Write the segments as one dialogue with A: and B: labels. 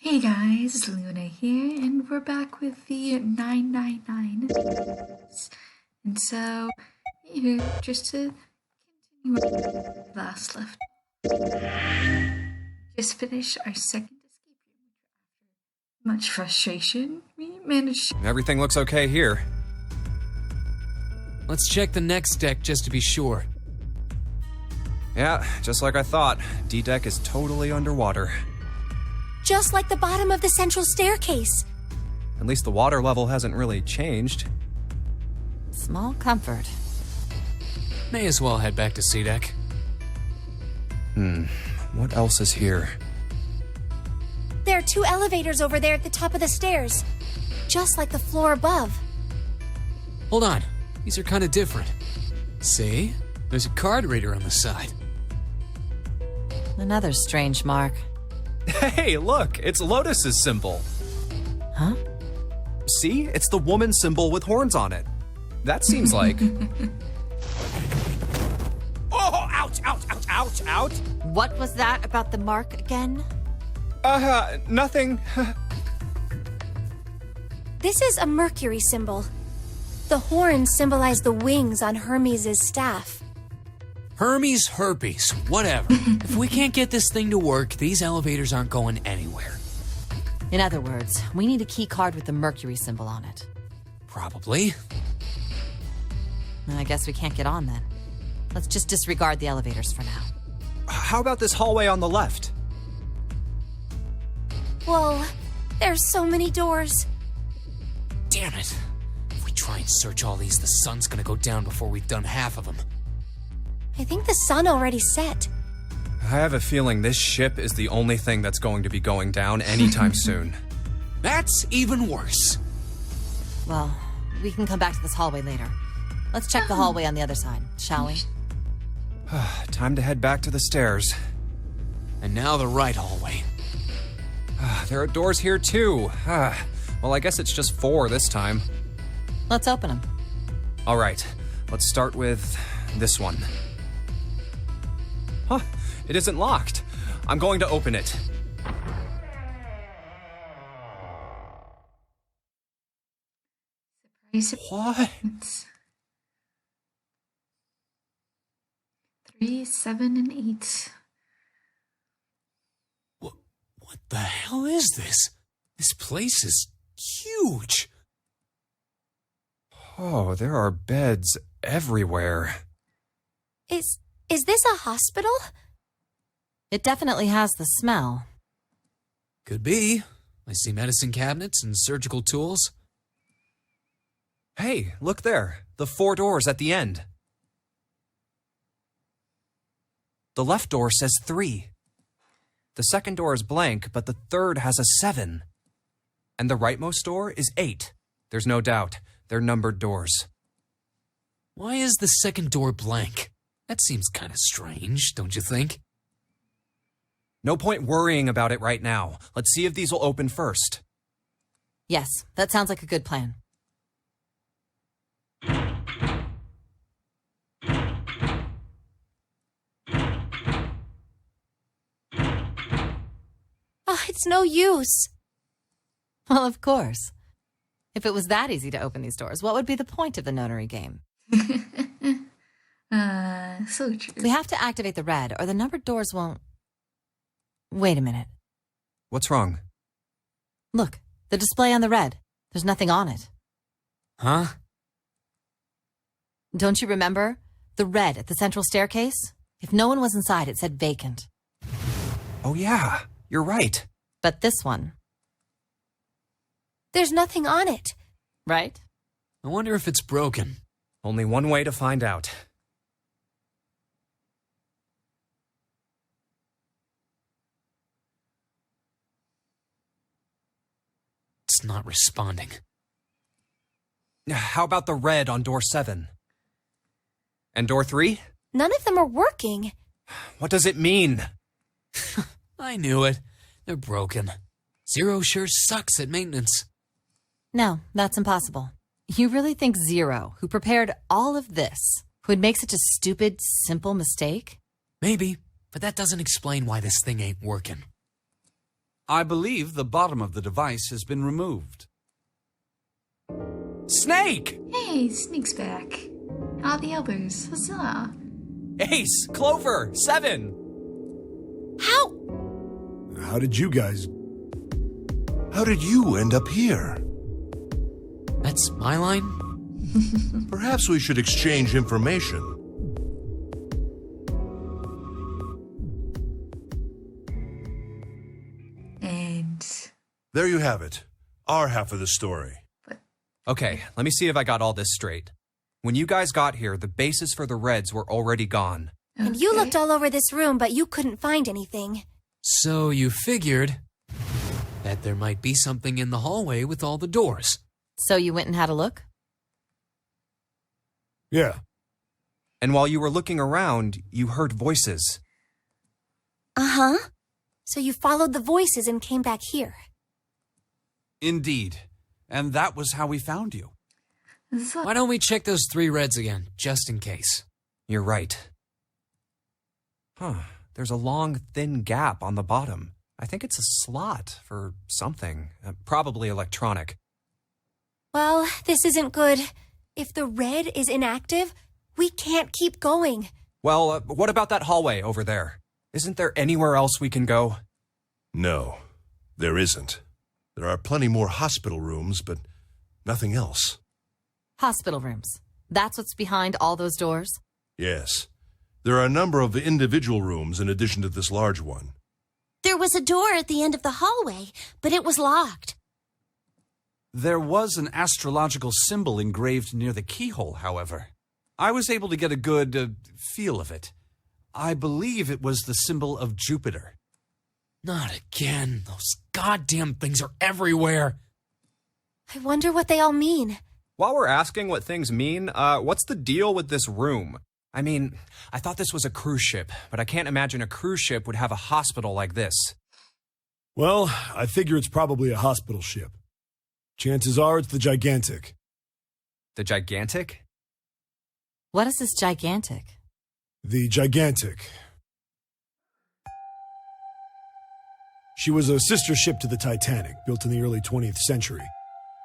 A: Hey guys, Luna here, and we're back with the 999. And so, here, just to continue where we last left, just finished our second escape room. Much frustration, we managed.
B: Everything looks okay here.
C: Let's check the next deck just to be sure.
B: Yeah, just like I thought. D-Deck is totally underwater.
D: Just like the bottom of the central staircase.
B: At least the water level hasn't really changed.
E: Small comfort.
C: May as well head back to C-Deck.
B: What else is here?
D: There are 2 elevators over there at the top of the stairs. Just like the floor above.
C: Hold on, these are kind of different. See? There's a card reader on the side.
E: Another strange mark.
B: Hey, look! It's Lotus's symbol.
E: Huh?
B: See? It's the woman symbol with horns on it. That seems like... Oh! Ouch! Ouch! Ouch! Ouch! Ouch!
E: What was that about the mark again?
B: Nothing.
D: This is a Mercury symbol. The horns symbolize the wings on Hermes' staff.
C: Hermes, herpes, whatever. If we can't get this thing to work, these elevators aren't going anywhere.
E: In other words, we need a key card with the Mercury symbol on it.
C: Probably.
E: I guess we can't get on then. Let's just disregard the elevators for now.
B: How about this hallway on the left?
D: Whoa, there's so many doors.
C: Damn it. If we try and search all these, the sun's gonna go down before we've done half of them.
D: I think the sun already set.
B: I have a feeling this ship is the only thing that's going to be going down anytime soon.
C: That's even worse.
E: Well, we can come back to this hallway later. Let's check the hallway on the other side, shall we?
B: Time to head back to the stairs.
C: And now the right hallway.
B: There are doors here too. Well, I guess it's just 4 this time.
E: Let's open them.
B: All right, let's start with this one. Huh, it isn't locked. I'm going to open it.
A: Surprise.
B: What?
A: 3, 7, and 8.
C: What the hell is this? This place is huge.
B: Oh, there are beds everywhere.
D: Is this a hospital?
E: It definitely has the smell.
C: Could be. I see medicine cabinets and surgical tools.
B: Hey, look there. The 4 doors at the end. The left door says 3. The second door is blank, but the third has a 7. And the rightmost door is 8. There's no doubt. They're numbered doors.
C: Why is the second door blank? That seems kind of strange, don't you think?
B: No point worrying about it right now. Let's see if these will open first.
E: Yes, that sounds like a good plan.
D: Oh, it's no use.
E: Well, of course. If it was that easy to open these doors, what would be the point of the notary game?
A: So true.
E: We have to activate the red, or the numbered doors won't... Wait a minute.
B: What's wrong?
E: Look, the display on the red. There's nothing on it.
C: Huh?
E: Don't you remember? The red at the central staircase? If no one was inside, it said vacant.
B: Oh yeah, you're right.
E: But this one,
D: There's nothing on it.
E: right?
C: I wonder if it's broken.
B: Only one way to find out.
C: It's not responding.
B: How about the red on door 7? And door 3?
D: None of them are working.
B: What does it mean?
C: I knew it. They're broken. Zero sure sucks at maintenance.
E: No, that's impossible. You really think Zero, who prepared all of this, would make such a stupid, simple mistake?
C: Maybe, but that doesn't explain why this thing ain't working.
F: I believe the bottom of the device has been removed.
B: Snake!
A: Hey, Sneak's back. All the others, huzzah.
B: Ace! Clover! 7!
G: How did you end up here?
C: That's my line?
H: Perhaps we should exchange information.
A: And
H: There you have it. Our half of the story.
B: Okay, let me see if I got all this straight. When you guys got here, the bases for the Reds were already gone.
D: And you
A: okay.
D: looked all over this room, but you couldn't find anything.
C: So you figured that there might be something in the hallway with all the doors.
E: So you went and had a look?
G: Yeah.
B: And while you were looking around, you heard voices.
D: Uh-huh. So you followed the voices and came back here.
F: Indeed. And that was how we found you.
C: Why don't we check those 3 Reds again, just in case?
B: You're right. Huh. There's a long, thin gap on the bottom. I think it's a slot for something. Probably electronic.
D: Well, this isn't good. If the red is inactive, we can't keep going.
B: Well, what about that hallway over there? Isn't there anywhere else we can go?
H: No, there isn't. There are plenty more hospital rooms, but nothing else.
E: Hospital rooms. That's what's behind all those doors?
H: Yes. There are a number of individual rooms in addition to this large one.
D: There was a door at the end of the hallway, but it was locked.
F: There was an astrological symbol engraved near the keyhole, however. I was able to get a good feel of it. I believe it was the symbol of Jupiter.
C: Not again. Those goddamn things are everywhere.
D: I wonder what they all mean.
B: While we're asking what things mean, what's the deal with this room? I mean, I thought this was a cruise ship, but I can't imagine a cruise ship would have a hospital like this.
G: Well, I figure it's probably a hospital ship. Chances are it's the Gigantic.
B: The Gigantic?
E: What is this gigantic?
G: The Gigantic. She was a sister ship to the Titanic, built in the early 20th century.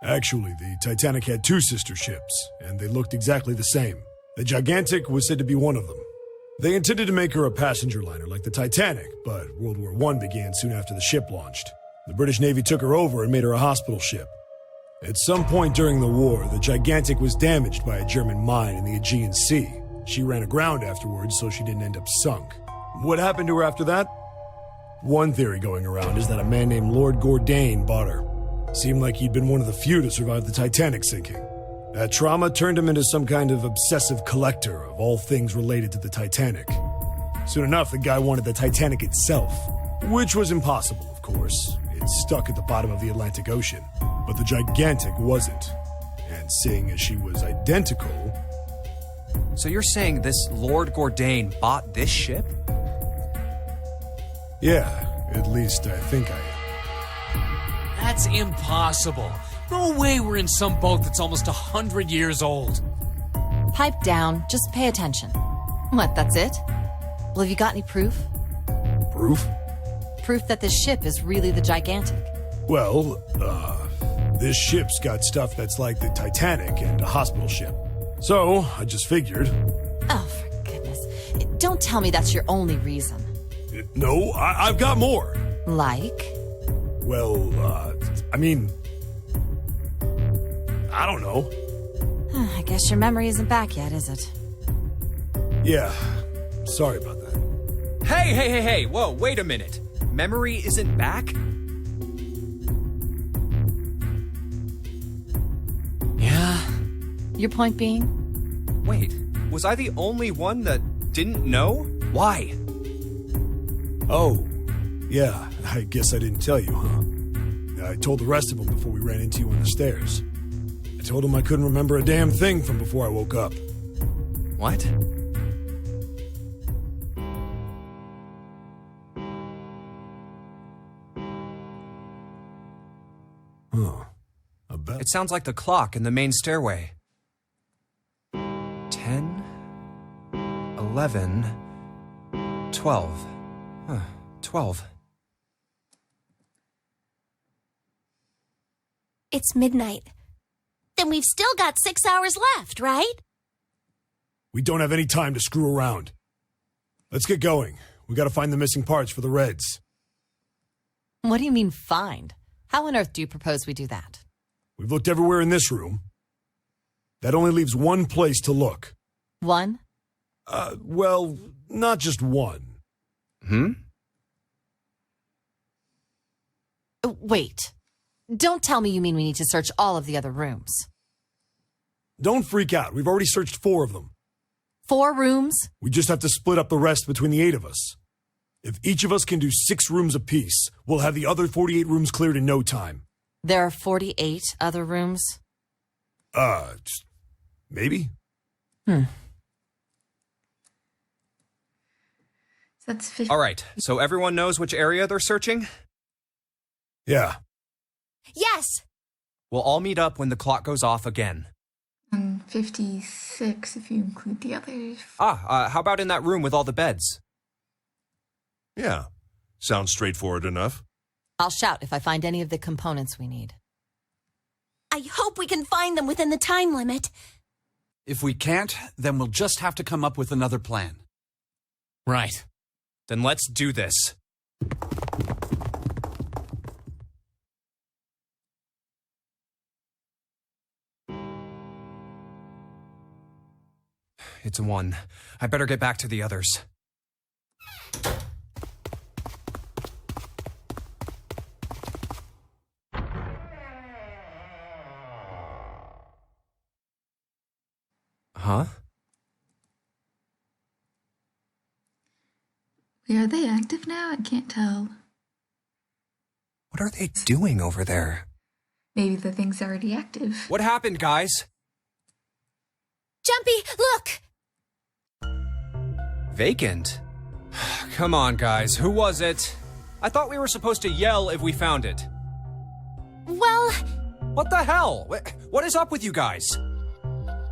G: Actually, the Titanic had 2 sister ships, and they looked exactly the same. The Gigantic was said to be one of them. They intended to make her a passenger liner like the Titanic, but World War I began soon after the ship launched. The British Navy took her over and made her a hospital ship. At some point during the war, the Gigantic was damaged by a German mine in the Aegean Sea. She ran aground afterwards, so she didn't end up sunk. What happened to her after that? One theory going around is that a man named Lord Gordain bought her. Seemed like he'd been one of the few to survive the Titanic sinking. That trauma turned him into some kind of obsessive collector of all things related to the Titanic. Soon enough, the guy wanted the Titanic itself, which was impossible, of course. It's stuck at the bottom of the Atlantic Ocean. But the Gigantic wasn't. And seeing as she was identical...
B: So you're saying this Lord Gordain bought this ship?
G: Yeah, at least I think I am.
C: That's impossible. No way we're in some boat that's almost 100 years old.
E: Pipe down, just pay attention. What, that's it? Well, have you got any proof?
G: Proof?
E: Proof that this ship is really the Gigantic.
G: Well, this ship's got stuff that's like the Titanic and a hospital ship. So, I just figured...
E: Oh, for goodness. Don't tell me that's your only reason.
G: No, I've got more.
E: Like?
G: Well, I mean... I don't know.
E: I guess your memory isn't back yet, is it?
G: Yeah, sorry about that.
B: Hey! Whoa, wait a minute. Memory isn't back?
C: Yeah.
E: Your point being?
B: Wait, was I the only one that didn't know? Why?
G: Oh, yeah, I guess I didn't tell you, huh? I told the rest of them before we ran into you on the stairs. I told them I couldn't remember a damn thing from before I woke up.
B: What?
G: Huh. I bet.
B: It sounds like the clock in the main stairway. 10, 11, 12. Huh, 12.
D: It's midnight. Then we've still got 6 hours left, right?
G: We don't have any time to screw around. Let's get going. We gotta find the missing parts for the Reds.
E: What do you mean, find? How on earth do you propose we do that?
G: We've looked everywhere in this room. That only leaves one place to look.
E: One?
G: Well, not just one.
E: Wait. Don't tell me you mean we need to search all of the other rooms.
G: Don't freak out. We've already searched 4 of them.
E: 4 rooms?
G: We just have to split up the rest between the 8 of us. If each of us can do 6 rooms apiece, we'll have the other 48 rooms cleared in no time.
E: There are 48 other rooms?
G: Maybe?
A: That's 50.
B: All right, so everyone knows which area they're searching?
G: Yeah.
D: Yes!
B: We'll all meet up when the clock goes off again.
A: 56 if you include the others.
B: How about in that room with all the beds?
H: Yeah. Sounds straightforward enough.
E: I'll shout if I find any of the components we need.
D: I hope we can find them within the time limit.
F: If we can't, then we'll just have to come up with another plan.
C: Right.
B: Then let's do this. It's a 1. I better get back to the others. Huh?
A: Are they active now? I can't tell.
B: What are they doing over there?
A: Maybe the thing's already active.
B: What happened, guys?
D: Jumpy, look!
B: Vacant? Come on, guys. Who was it? I thought we were supposed to yell if we found it.
D: Well...
B: What the hell? What is up with you guys?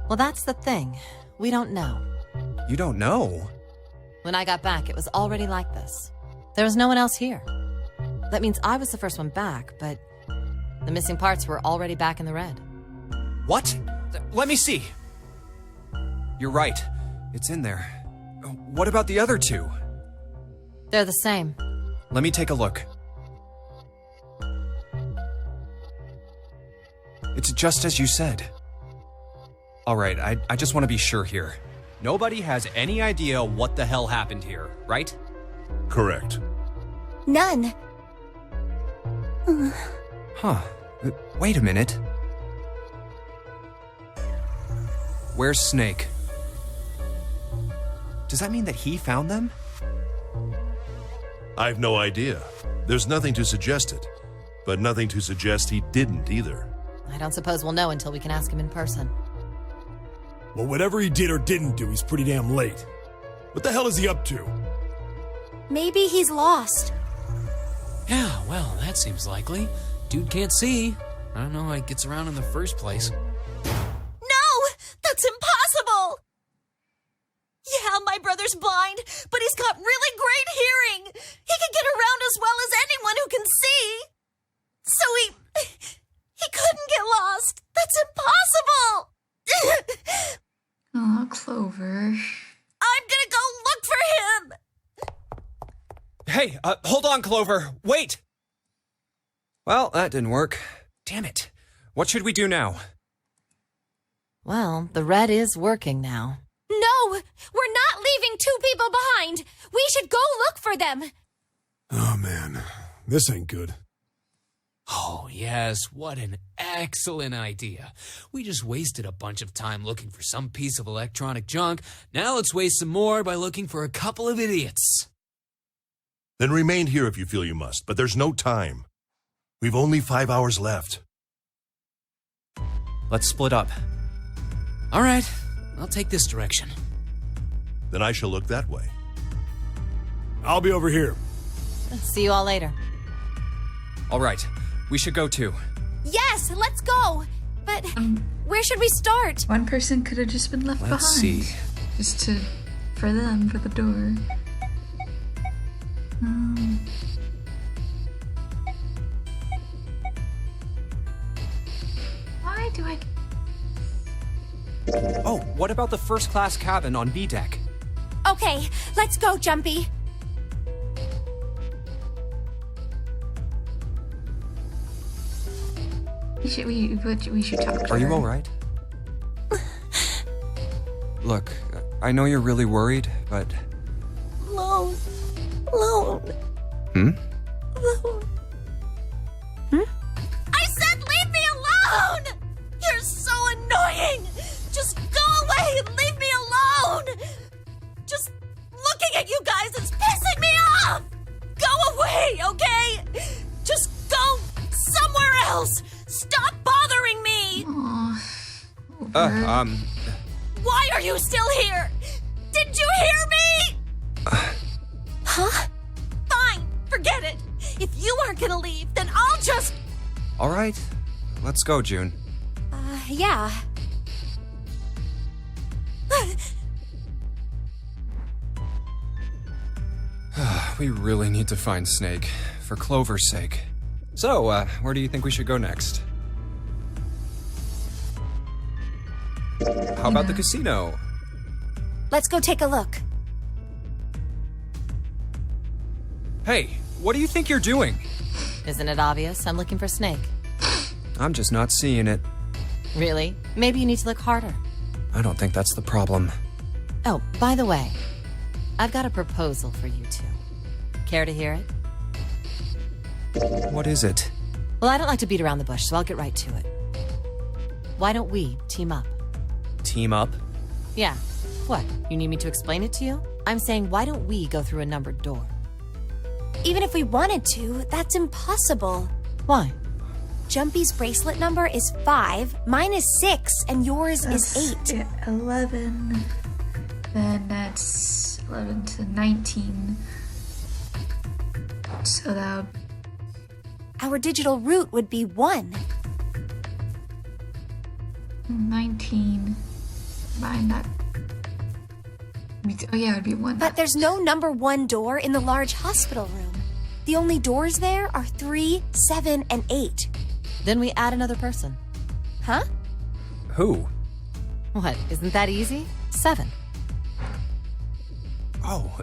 E: Well, that's the thing. We don't know.
B: You don't know?
E: When I got back, it was already like this. There was no one else here. That means I was the first one back, but the missing parts were already back in the red.
B: What? Let me see. You're right. It's in there. What about the other 2?
E: They're the same.
B: Let me take a look. It's just as you said. All right, I just want to be sure here. Nobody has any idea what the hell happened here, right?
H: Correct.
D: None.
B: Huh. Wait a minute. Where's Snake? Does that mean that he found them?
H: I've no idea. There's nothing to suggest it, but nothing to suggest he didn't either.
E: I don't suppose we'll know until we can ask him in person.
G: Well, whatever he did or didn't do, he's pretty damn late. What the hell is he up to?
D: Maybe he's lost.
C: Yeah, well, that seems likely. Dude can't see. I don't know how he gets around in the first place.
D: No! That's impossible! Yeah, my brother's blind, but he's got really great hearing. He can get around as well as anyone who can see. So he couldn't get lost. That's impossible.
A: Oh, Clover.
D: I'm gonna go look for him.
B: Hey, hold on, Clover. Wait! Well, that didn't work. Damn it. What should we do now?
E: Well, the red is working now.
D: No, we're not leaving 2 people behind. We should go look for them.
G: Oh, man. This ain't good.
C: Oh, yes, what an excellent idea. We just wasted a bunch of time looking for some piece of electronic junk. Now let's waste some more by looking for a couple of idiots.
H: Then remain here if you feel you must, but there's no time. We've only 5 hours left.
B: Let's split up.
C: All right, I'll take this direction.
H: Then I shall look that way.
G: I'll be over here.
E: See you all later.
B: All right, we should go too.
D: Yes, let's go. But where should we start?
A: One person could have just been left
B: Let's
A: behind.
B: see.
A: Just for the door. do I...
B: Oh, what about the first class cabin on B deck?
D: Okay, let's go, Jumpy.
A: We should talk to
B: Are you
A: her.
B: alright? Look, I know you're really worried, but...
D: Lone.
B: Hmm?
D: Lone. I said leave me alone! You're so annoying! Just go away and leave me alone! Just looking at you guys is pissing me off! Go away, okay? Just go somewhere else! Stop bothering me!
A: Aw.
D: Why are you still here? Did you hear me? Huh? Fine, forget it. If you aren't gonna leave, then I'll just...
B: Alright, let's go, June.
D: Yeah.
B: We really need to find Snake, for Clover's sake. So, where do you think we should go next? How about the casino?
D: Let's go take a look.
B: Hey, what do you think you're doing?
E: Isn't it obvious? I'm looking for Snake.
B: I'm just not seeing it.
E: Really? Maybe you need to look harder.
B: I don't think that's the problem.
E: Oh, by the way, I've got a proposal for you two. Care to hear it?
B: What is it?
E: Well, I don't like to beat around the bush, so I'll get right to it. Why don't we team up?
B: Team up?
E: Yeah. What? You need me to explain it to you? I'm saying, why don't we go through a numbered door?
I: Even if we wanted to, that's impossible.
E: Why?
I: Jumpy's bracelet number is 5, mine is 6, and yours is 8.
A: Yeah, 11. Then that's 11 to 19. So that would...
I: Our digital root would be 1.
A: 19. Combine that. Oh yeah, it would be 1.
I: But there's no number 1 door in the large hospital room. The only doors there are 3, 7, and 8.
E: Then we add another person.
I: Huh?
B: Who?
E: What? Isn't that easy? 7.
B: Oh,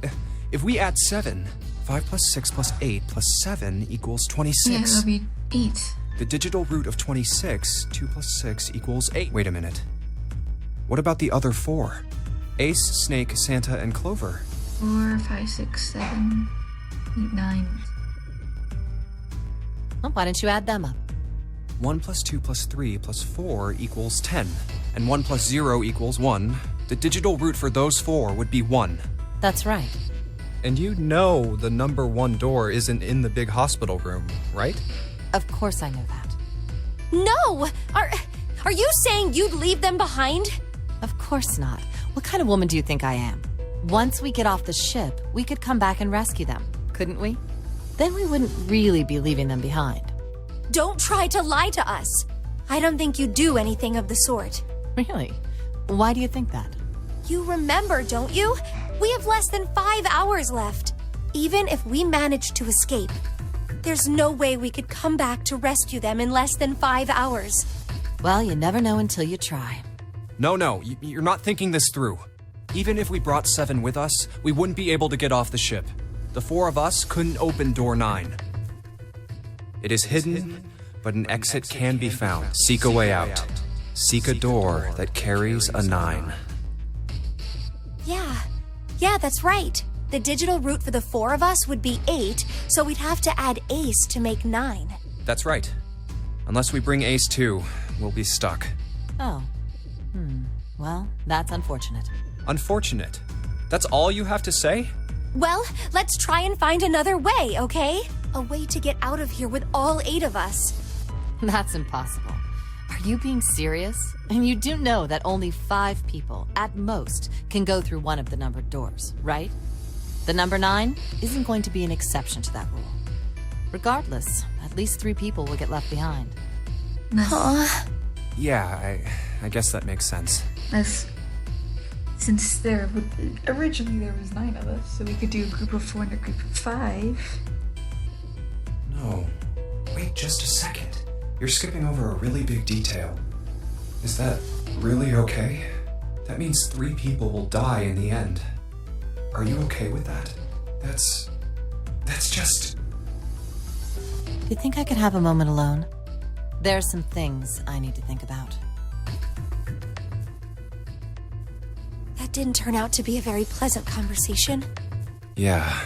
B: if we add 7, 5 plus 6 plus 8 plus 7 equals 26.
A: Yeah, that'll be 8.
B: The digital root of 26, 2 plus 6 equals 8. Wait a minute. What about the other 4? Ace, Snake, Santa, and Clover.
A: 4, 5, 6, 7, 8, 9.
E: Well, why don't you add them up?
B: 1 plus 2 plus 3 plus 4 equals 10. And 1 plus 0 equals 1. The digital root for those 4 would be 1.
E: That's right.
B: And you know the number 1 door isn't in the big hospital room, right?
E: Of course I know that.
I: No! Are you saying you'd leave them behind?
E: Of course not. What kind of woman do you think I am? Once we get off the ship, we could come back and rescue them, couldn't we? Then we wouldn't really be leaving them behind.
I: Don't try to lie to us. I don't think you do anything of the sort.
E: Really? Why do you think that?
I: You remember, don't you? We have less than 5 hours left. Even if we manage to escape, there's no way we could come back to rescue them in less than 5 hours.
E: Well, you never know until you try.
B: No, you're not thinking this through. Even if we brought 7 with us, we wouldn't be able to get off the ship. The 4 of us couldn't open door 9. It is hidden, but an exit can be found. Seek a way out. Seek a door that carries a 9.
I: Yeah, that's right. The digital root for the 4 of us would be 8, so we'd have to add Ace to make 9.
B: That's right. Unless we bring Ace too, we'll be stuck.
E: Oh. Well, that's unfortunate.
B: Unfortunate. That's all you have to say?
I: Well, let's try and find another way, okay? A way to get out of here with all 8 of us.
E: That's impossible. Are you being serious? And you do know that only 5 people, at most, can go through one of the numbered doors, right? The number 9 isn't going to be an exception to that rule. Regardless, at least 3 people will get left behind.
B: Yeah, I guess that makes sense.
A: Since originally there was 9 of us, so we could do a group of 4 and a group of 5.
B: No. Wait just a second. You're skipping over a really big detail. Is that really okay? That means 3 people will die in the end. Are you okay with that? That's just...
E: Do you think I could have a moment alone? There are some things I need to think about.
I: That didn't turn out to be a very pleasant conversation.
B: Yeah.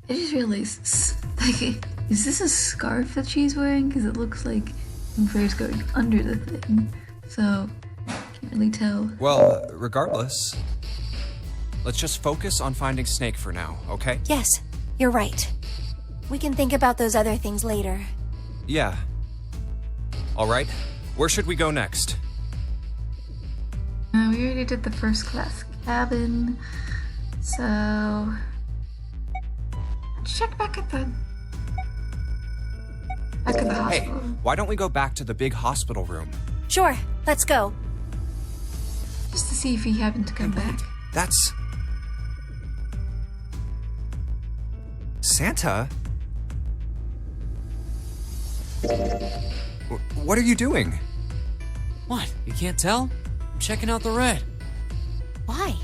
A: I just realized, like, is this a scarf that she's wearing? Because it looks like Fair's going under the thing. So, can't really tell.
B: Well, regardless, let's just focus on finding Snake for now, okay?
I: Yes, you're right. We can think about those other things later.
B: Yeah. All right. Where should we go next?
A: We already did the first class cabin. So... let's check back at the...
B: Hey,
A: hospital.
B: why don't we go back to the big hospital room?
I: Sure, let's go.
A: Just to see if he happened to come back.
B: That's... Santa? What are you doing?
C: What? You can't tell? I'm checking out the red.
I: Why?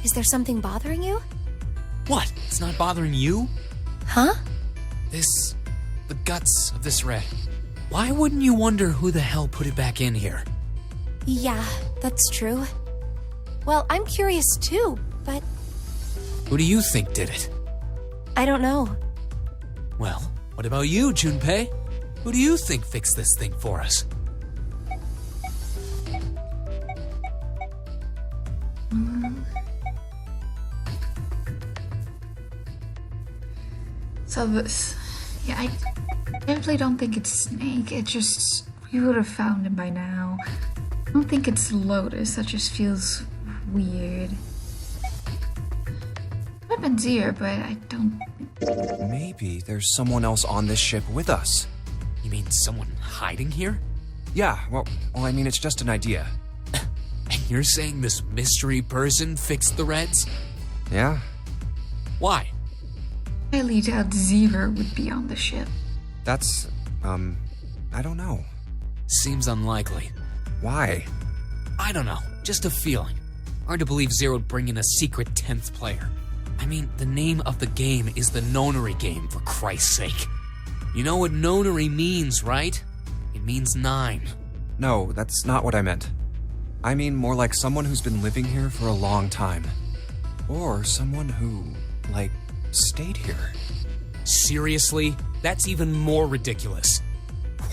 I: Is there something bothering you?
C: What? It's not bothering you?
I: Huh?
C: The guts of this red. Why wouldn't you wonder who the hell put it back in here?
I: Yeah, that's true. Well, I'm curious too, but
C: Who do you think did it?
I: I don't know.
C: Well, what about you, Junpei? Who do you think fixed this thing for us?
A: So this... yeah, I definitely don't think it's Snake. It just... we would have found him by now. I don't think it's Lotus. That just feels weird. Could have been Zero, but I don't...
B: Maybe there's someone else on this ship with us.
C: You mean someone hiding here?
B: Yeah, well, I mean, it's just an idea.
C: And you're saying this mystery person fixed the Reds?
B: Yeah?
C: Why?
A: highly doubt Zero would be on the ship.
B: That's, I don't know.
C: Seems unlikely.
B: Why?
C: I don't know. Just a feeling. Hard to believe Zero'd bring in a secret 10th player. I mean, the name of the game is the Nonary game, for Christ's sake. You know what Nonary means, right? It means 9.
B: No, that's not what I meant. I mean more like someone who's been living here for a long time. Or someone who, like, stayed here.
C: Seriously? That's even more ridiculous.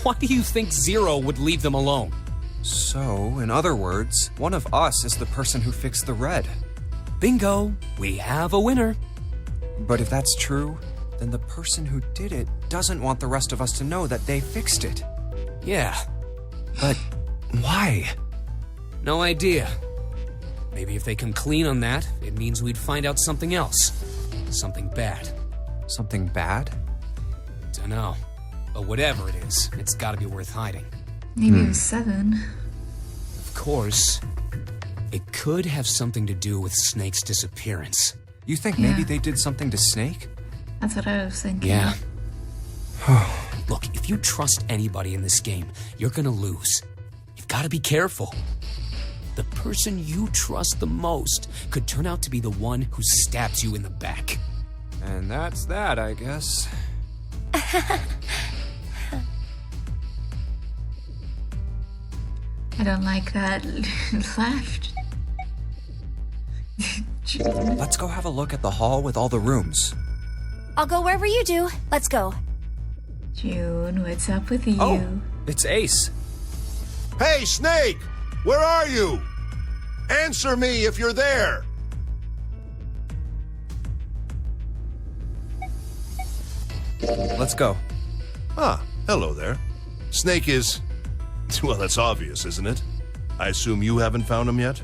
C: Why do you think Zero would leave them alone?
B: So, in other words, one of us is the person who fixed the red.
C: Bingo! We have a winner.
B: But if that's true, then the person who did it doesn't want the rest of us to know that they fixed it.
C: Yeah.
B: But why?
C: No idea. Maybe if they come clean on that, it means we'd find out something else. Something bad.
B: Something bad?
C: Dunno. But whatever it is, it's gotta be worth hiding.
A: Maybe it was 7.
C: Of course. It could have something to do with Snake's disappearance.
B: You think
A: Yeah.
B: maybe they did something to Snake?
A: That's what I was thinking.
C: Yeah. Look, if you trust anybody in this game, you're gonna lose. You've gotta be careful. The person you trust the most could turn out to be the one who stabs you in the back.
B: And that's that, I guess.
A: I don't like that laughed.
B: Let's go have a look at the hall with all the rooms.
I: I'll go wherever you do. Let's go.
A: June, what's up with you?
B: Oh, it's Ace.
H: Hey, Snake! Where are you? Answer me if you're there!
B: Let's go.
H: Ah, hello there. Snake is... well, that's obvious, isn't it? I assume you haven't found him yet?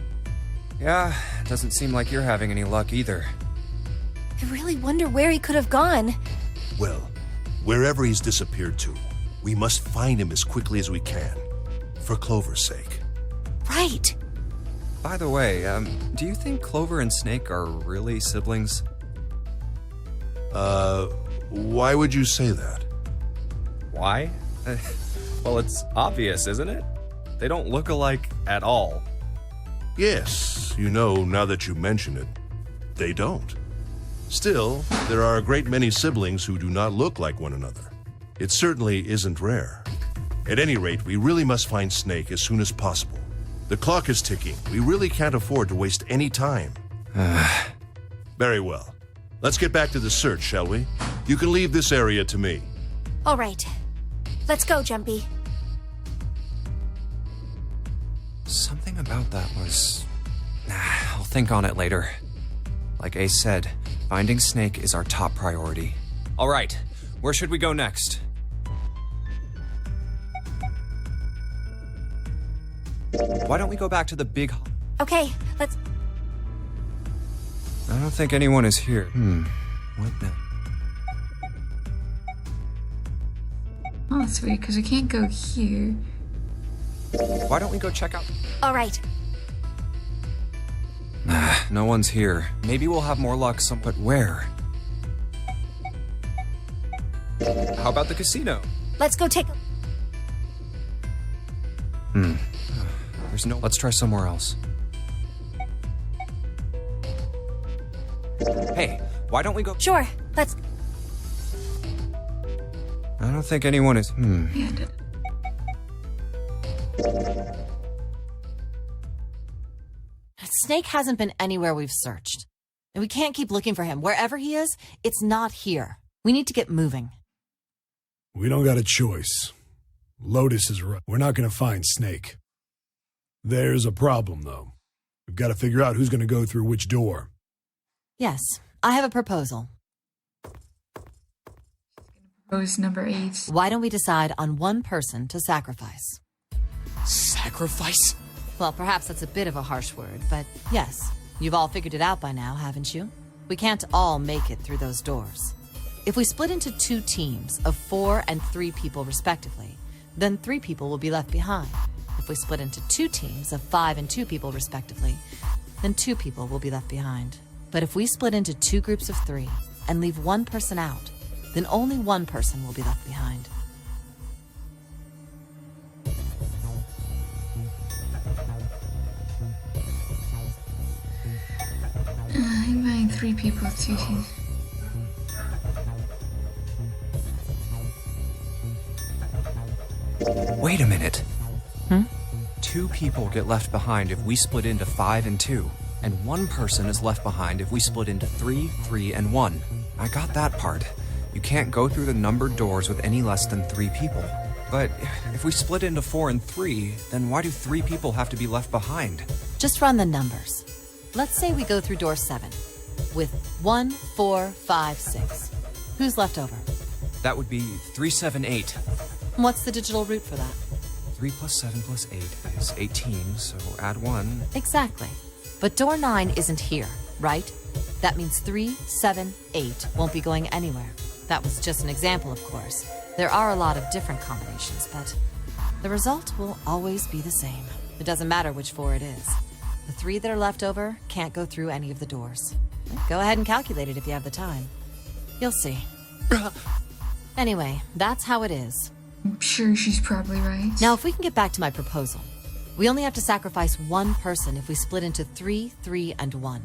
B: Yeah, doesn't seem like you're having any luck either.
I: I really wonder where he could have gone.
H: Well, wherever he's disappeared to, we must find him as quickly as we can. For Clover's sake.
I: Right.
B: By the way, do you think Clover and Snake are really siblings?
H: Why would you say that?
B: Why? Well, it's obvious, isn't it? They don't look alike at all.
H: Yes, you know, now that you mention it, they don't. Still, there are a great many siblings who do not look like one another. It certainly isn't rare. At any rate, we really must find Snake as soon as possible. The clock is ticking. We really can't afford to waste any time. Very well. Let's get back to the search, shall we? You can leave this area to me.
I: All right. Let's go, Jumpy.
B: Something about that was... I'll think on it later. Like Ace said, finding Snake is our top priority. All right, where should we go next? Why don't we go back to the big...
I: Okay, let's...
B: I don't think anyone is here. What now?
A: Oh, that's weird, because we can't go here.
B: Why don't we go check out...
I: All right.
B: No one's here. Maybe we'll have more luck but where? How about the casino?
I: Let's go take a...
B: There's no... Let's try somewhere else. Hey, why don't we go...
I: Sure, let's...
B: I don't think anyone is...
A: Yeah,
E: Snake hasn't been anywhere we've searched. And we can't keep looking for him. Wherever he is, it's not here. We need to get moving.
G: We don't got a choice. Lotus is right. We're not going to find Snake. There's a problem, though. We've got to figure out who's going to go through which door.
E: Yes, I have a proposal.
A: propose number 8.
E: Why don't we decide on one person to sacrifice?
C: Sacrifice?
E: Well, perhaps that's a bit of a harsh word, but yes, you've all figured it out by now, haven't you? We can't all make it through those doors. If we split into 2 teams of 4 and 3 people respectively, then 3 people will be left behind. If we split into 2 teams of 5 and 2 people respectively, then 2 people will be left behind. But if we split into 2 groups of 3 and leave 1 person out, then only 1 person will be left behind.
A: I'm buying 3 people, 2 teams.
B: Wait a minute. 2 people get left behind if we split into 5 and 2, and 1 person is left behind if we split into 3, 3, and 1. I got that part. You can't go through the numbered doors with any less than 3 people. But if we split into 4 and 3, then why do 3 people have to be left behind?
E: Just run the numbers. Let's say we go through door 7 with 1, 4, 5, 6. Who's left over?
B: That would be 3, 7, 8.
E: What's the digital root for that?
B: 3 plus 7 plus 8 is 18, so add 1.
E: Exactly. But door 9 isn't here, right? That means 3, 7, 8 won't be going anywhere. That was just an example, of course. There are a lot of different combinations, but the result will always be the same. It doesn't matter which 4 it is. The 3 that are left over can't go through any of the doors. Go ahead and calculate it if you have the time. You'll see. Anyway, that's how it is.
A: I'm sure she's probably right.
E: Now, if we can get back to my proposal, we only have to sacrifice 1 person if we split into 3, 3, and 1.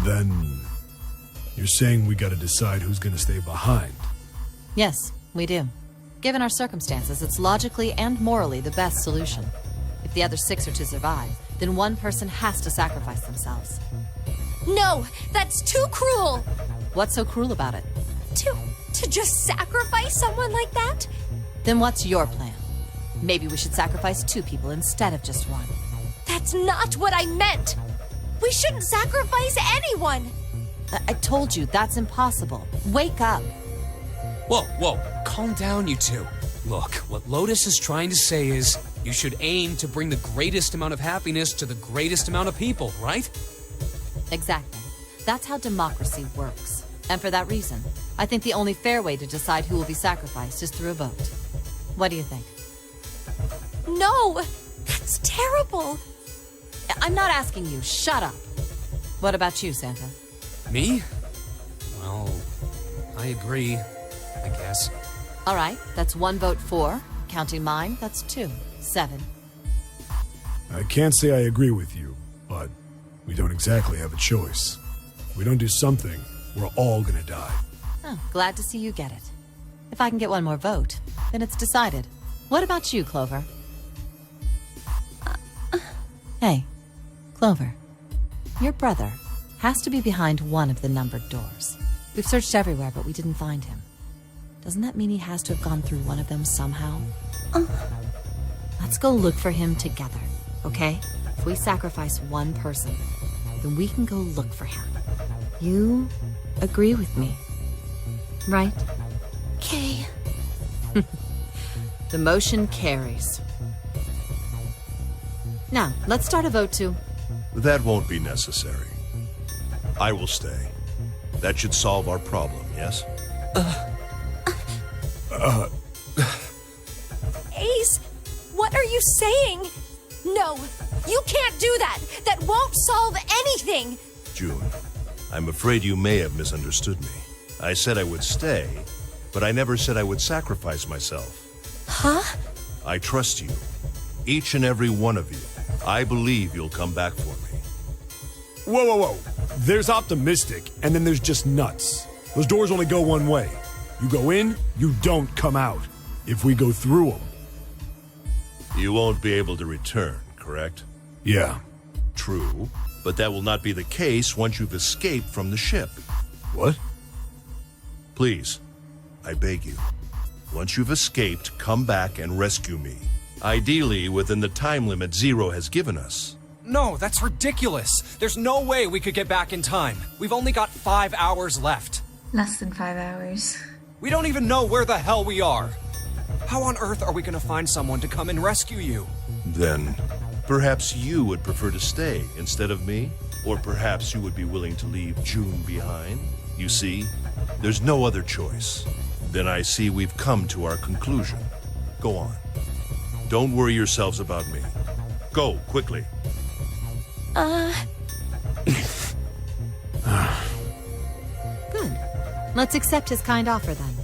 G: Then you're saying we got to decide who's going to stay behind.
E: Yes, we do. Given our circumstances, it's logically and morally the best solution. If the other 6 are to survive, then 1 person has to sacrifice themselves.
I: No, that's too cruel!
E: What's so cruel about it?
I: To just sacrifice someone like that?
E: Then what's your plan? Maybe we should sacrifice 2 people instead of just 1.
I: That's not what I meant! We shouldn't sacrifice anyone!
E: I told you, that's impossible. Wake up.
C: Whoa, calm down, you 2. Look, what Lotus is trying to say is, you should aim to bring the greatest amount of happiness to the greatest amount of people, right?
E: Exactly. That's how democracy works. And for that reason, I think the only fair way to decide who will be sacrificed is through a vote. What do you think?
I: No! That's terrible!
E: I'm not asking you. Shut up. What about you, Santa?
C: Me? Well, I agree, I guess.
E: All right, that's 1 vote for. Counting mine, that's 2. 7.
G: I can't say I agree with you, but we don't exactly have a choice. If we don't do something, we're all gonna die.
E: Oh, glad to see you get it. If I can get one more vote, then it's decided. What about you, Clover? Hey, Clover. Your brother has to be behind one of the numbered doors. We've searched everywhere, but we didn't find him. Doesn't that mean he has to have gone through one of them somehow? Let's go look for him together, okay? If we sacrifice one person, then we can go look for him. You agree with me, right?
I: Okay.
E: The motion carries. Now, let's start a vote too.
H: That won't be necessary. I will stay. That should solve our problem, yes?
I: Ace, what are you saying? No, you can't do that. That won't solve anything.
H: June, I'm afraid you may have misunderstood me. I said I would stay, but I never said I would sacrifice myself.
I: Huh?
H: I trust you. Each and every one of you. I believe you'll come back for me.
G: Whoa, whoa, whoa. There's optimistic, and then there's just nuts. Those doors only go one way. You go in, you don't come out. If we go through them.
H: You won't be able to return, correct?
G: Yeah.
H: True, but that will not be the case once you've escaped from the ship.
G: What?
H: Please, I beg you. Once you've escaped, come back and rescue me. Ideally, within the time limit Zero has given us.
B: No, that's ridiculous. There's no way we could get back in time. We've only got 5 hours left.
A: Less than 5 hours.
B: We don't even know where the hell we are. How on earth are we gonna find someone to come and rescue you?
H: Then, perhaps you would prefer to stay instead of me? Or perhaps you would be willing to leave June behind? You see, there's no other choice. Then I see we've come to our conclusion. Go on. Don't worry yourselves about me. Go, quickly.
E: Good. Let's accept his kind offer then.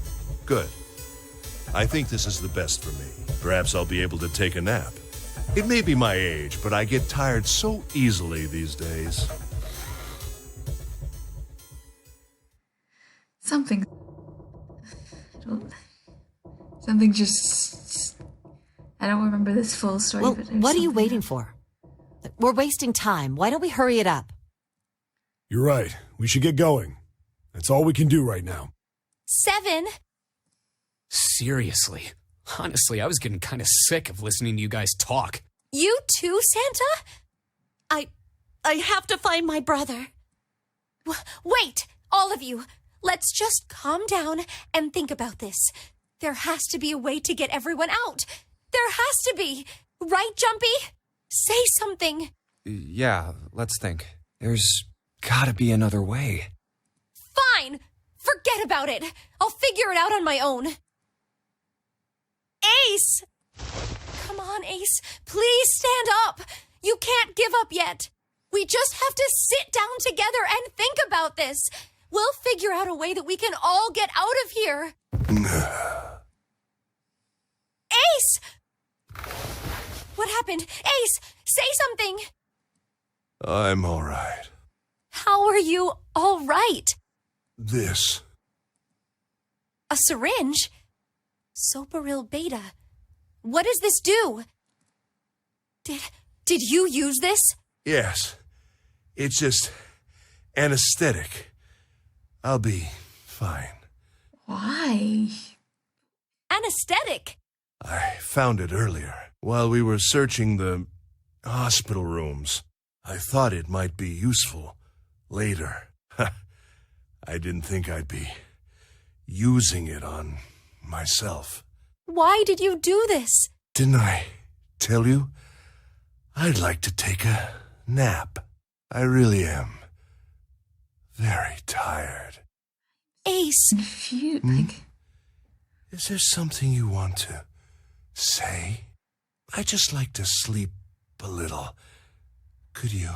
H: Good. I think this is the best for me. Perhaps I'll be able to take a nap. It may be my age, but I get tired so easily these days.
A: Something. Something just. I don't remember this full story.
E: Well,
A: but there's
E: what are you
A: something
E: waiting
A: else.
E: for? We're wasting time. Why don't we hurry it up?
G: You're right. We should get going. That's all we can do right now.
I: 7.
C: Seriously. Honestly, I was getting kind of sick of listening to you guys talk.
I: You too, Santa?
D: I have to find my brother.
I: Wait, all of you. Let's just calm down and think about this. There has to be a way to get everyone out. There has to be. Right, Jumpy? Say something.
B: Yeah, let's think. There's gotta be another way.
I: Fine. Forget about it. I'll figure it out on my own. Ace! Come on, Ace. Please stand up. You can't give up yet. We just have to sit down together and think about this. We'll figure out a way that we can all get out of here. Ace! What happened? Ace, say something.
H: I'm all right.
I: How are you all right?
H: This.
I: A syringe? Soparil Beta. What does this do? Did you use this?
H: Yes. It's just anesthetic. I'll be fine.
A: Why?
I: Anesthetic?
H: I found it earlier while we were searching the hospital rooms. I thought it might be useful later. I didn't think I'd be using it on myself.
I: Why did you do this?
H: Didn't I tell you? I'd like to take a nap. I really am very tired.
I: Ace,
A: Confused. Like,
H: Is there something you want to say? I just like to sleep a little. Could you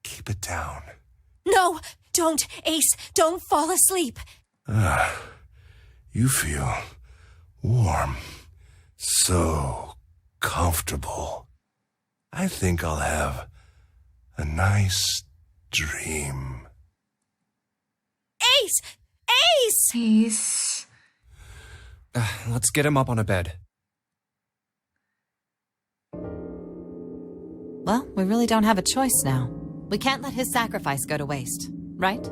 H: keep it down?
I: no, don't, Ace, don't fall asleep.
H: You feel warm. So comfortable. I think I'll have a nice dream.
I: Ace! Ace!
A: Ace.
B: Let's get him up on a bed.
E: Well, we really don't have a choice now. We can't let his sacrifice go to waste, right?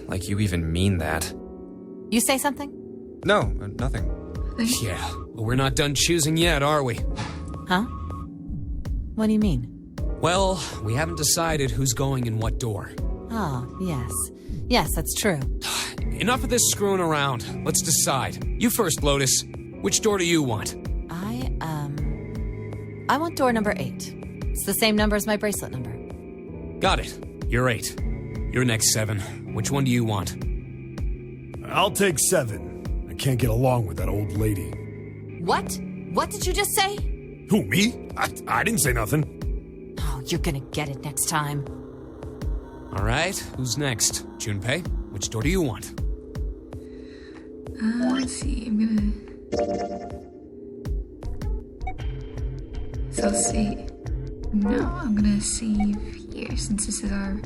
B: Like you even mean that.
E: You say something?
B: No, nothing.
C: Yeah, but we're not done choosing yet, are we?
E: Huh? What do you mean?
C: Well, we haven't decided who's going in what door.
E: Oh, yes. Yes, that's true.
C: Enough of this screwing around. Let's decide. You first, Lotus. Which door do you want?
E: I want door number 8. It's the same number as my bracelet number.
C: Got it. You're 8. You're next, 7. Which one do you want?
G: I'll take 7. I can't get along with that old lady.
E: What? What did you just say?
G: Who, me? I didn't say nothing.
E: Oh, you're gonna get it next time.
C: All right, who's next? Junpei, which door do you want?
A: Let's see. I'm gonna. So let's see. No, I'm gonna save here since this is our.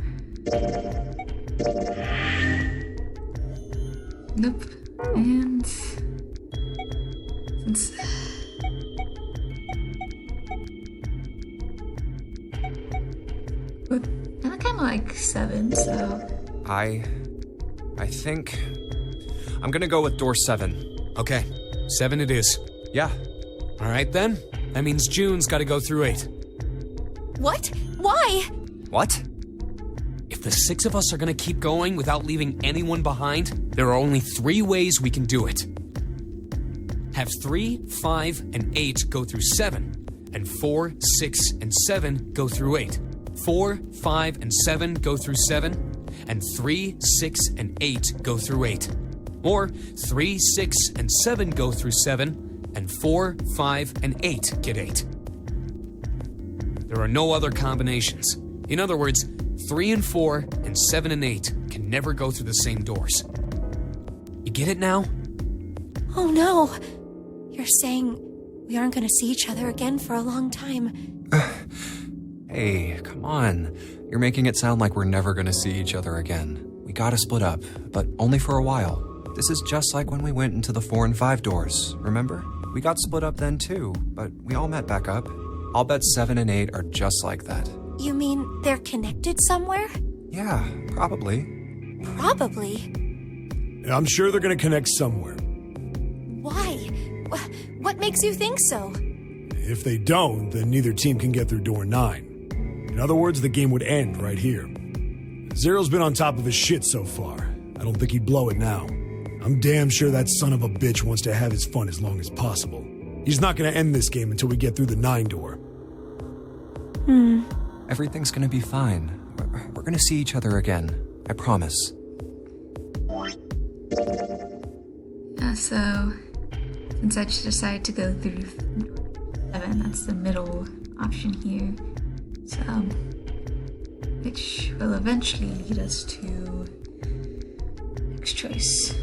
A: Nope. And since. But I kind of like 7, so.
B: I think I'm gonna go with door 7.
C: Okay, 7 it is.
B: Yeah.
C: All right then. That means June's got to go through 8.
I: What? Why?
B: What?
C: If the 6 of us are going to keep going without leaving anyone behind, there are only 3 ways we can do it. Have 3, 5, and 8 go through 7, and 4, 6, and 7 go through 8. 4, 5, and 7 go through 7, and 3, 6, and 8 go through 8. Or 3, 6, and 7 go through 7, and 4, 5, and 8 get 8. There are no other combinations. In other words, 3 and 4 and 7 and 8 can never go through the same doors. You get it now?
I: Oh no. You're saying we aren't going to see each other again for a long time.
B: Hey, come on. You're making it sound like we're never gonna see each other again. We gotta split up, but only for a while. This is just like when we went into the 4 and 5 doors, remember? We got split up then too, but we all met back up. I'll bet 7 and 8 are just like that.
I: You mean they're connected somewhere?
B: Yeah, probably.
I: Probably.
G: I'm sure they're gonna connect somewhere.
I: Why? What makes you think so?
G: If they don't, then neither team can get through door 9. In other words, the game would end right here. Zero's been on top of his shit so far. I don't think he'd blow it now. I'm damn sure that son of a bitch wants to have his fun as long as possible. He's not gonna end this game until we get through the 9 door.
B: Everything's gonna be fine. We're gonna see each other again. I promise.
A: Yeah, so since I just decided to go through 7, that's the middle option here. So, which will eventually lead us to next choice.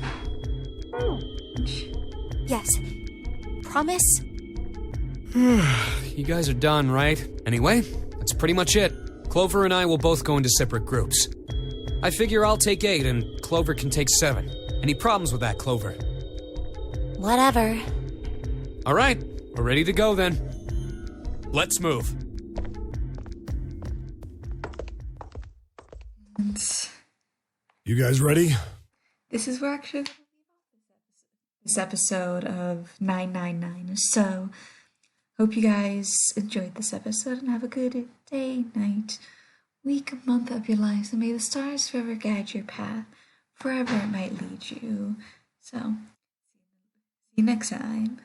I: Yes. Promise?
C: You guys are done, right? Anyway, that's pretty much it. Clover and I will both go into separate groups. I figure I'll take 8 and Clover can take 7. Any problems with that, Clover?
I: Whatever.
C: All right, we're ready to go then. Let's move.
G: You guys ready?
A: This is where actually this episode of 999. So, hope you guys enjoyed this episode and have a good day, night, week, month of your lives. And may the stars forever guide your path, wherever it might lead you. So, see you next time.